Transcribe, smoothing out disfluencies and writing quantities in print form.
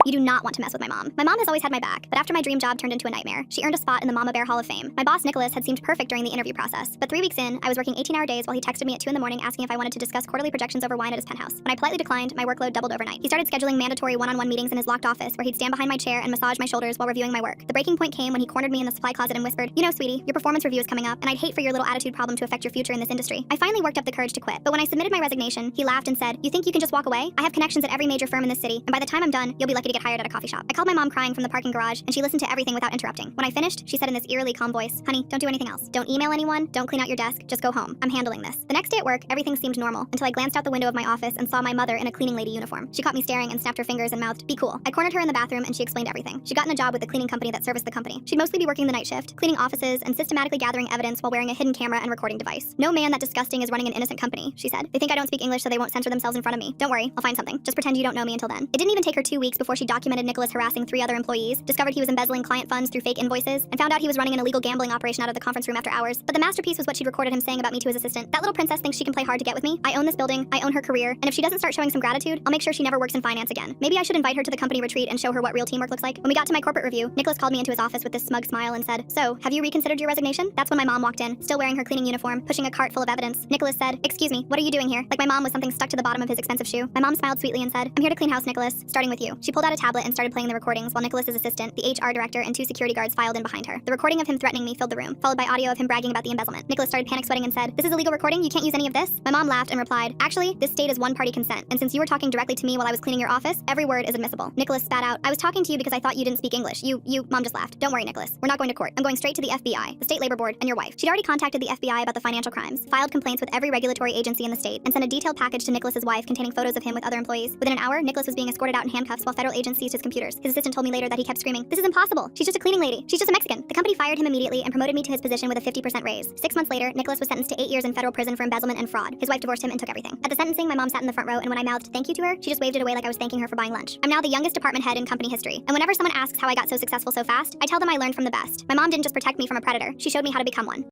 You do not want to mess with my mom. My mom has always had my back, but after my dream job turned into a nightmare, she earned a spot in the Mama Bear Hall of Fame. My boss, Nicholas, had seemed perfect during the interview process, but 3 weeks in, I was working 18-hour days while he texted me at 2 in the morning asking if I wanted to discuss quarterly projections over wine at his penthouse. When I politely declined, my workload doubled overnight. He started scheduling mandatory one-on-one meetings in his locked office where he'd stand behind my chair and massage my shoulders while reviewing my work. The breaking point came when he cornered me in the supply closet and whispered, "You know, sweetie, your performance review is coming up, and I'd hate for your little attitude problem to affect your future in this industry." I finally worked up the courage to quit, but when I submitted my resignation, he laughed and said, "You think you can just walk away? I have connections at every major firm in this city, and by the time I'm done, you'll be lucky to get hired at a coffee shop." I called my mom crying from the parking garage, and she listened to everything without interrupting. When I finished, she said in this eerily calm voice, "Honey, don't do anything else. Don't email anyone, don't clean out your desk, just go home. I'm handling this." The next day at work, everything seemed normal until I glanced out the window of my office and saw my mother in a cleaning lady uniform. She caught me staring and snapped her fingers and mouthed, "Be cool." I cornered her in the bathroom and she explained everything. She'd gotten a job with the cleaning company that serviced the company. She'd mostly be working the night shift, cleaning offices and systematically gathering evidence while wearing a hidden camera and recording device. "No man that disgusting is running an innocent company," she said. "They think I don't speak English so they won't censor themselves in front of me. Don't worry, I'll find something. Just pretend you don't know me until then." It didn't even take her 2 weeks before she documented Nicholas harassing 3 other employees, discovered he was embezzling client funds through fake invoices, and found out he was running an illegal gambling operation out of the conference room after hours. But the masterpiece was what she'd recorded him saying about me to his assistant. "That little princess thinks she can play hard to get with me. I own this building, I own her career, and if she doesn't start showing some gratitude, I'll make sure she never works in finance again. Maybe I should invite her to the company retreat and show her what real teamwork looks like." When we got to my corporate review, Nicholas called me into his office with this smug smile and said, "So, have you reconsidered your resignation?" That's when my mom walked in, still wearing her cleaning uniform, pushing a cart full of evidence. Nicholas said, "Excuse me, what are you doing here?" Like my mom was something stuck to the bottom of his expensive shoe. My mom smiled sweetly and said, "I'm here to clean house, Nicholas, starting with you." She pulled out a tablet and started playing the recordings while Nicholas's assistant, the HR director, and 2 security guards filed in behind her. The recording of him threatening me filled the room, followed by audio of him bragging about the embezzlement. Nicholas started panic sweating and said, "This is a legal recording, you can't use any of this?" My mom laughed and replied, "Actually, this state is one-party consent, and since you were talking directly to me while I was cleaning your office, every word is admissible." Nicholas spat out, "I was talking to you because I thought you didn't speak English. Mom just laughed. "Don't worry, Nicholas. We're not going to court. I'm going straight to the FBI, the State Labor Board, and your wife." She'd already contacted the FBI about the financial crimes, filed complaints with every regulatory agency in the state, and sent a detailed package to Nicholas's wife containing photos of him with other employees. Within an hour, Nicholas was being escorted out in handcuffs while federal agents seized his computers. His assistant told me later that he kept screaming, "This is impossible. She's just a cleaning lady. She's just a Mexican." The company fired him immediately and promoted me to his position with a 50% raise. 6 months later, Nicholas was sentenced to 8 years in federal prison for embezzlement and fraud. His wife divorced him and took everything. At the sentencing, my mom sat in the front row, and when I mouthed thank you to her, she just waved it away like I was thanking her for buying lunch. I'm now the youngest department head in company history, and whenever someone asks how I got so successful so fast, I tell them I learned from the best. My mom didn't just protect me from a predator, she showed me how to become one.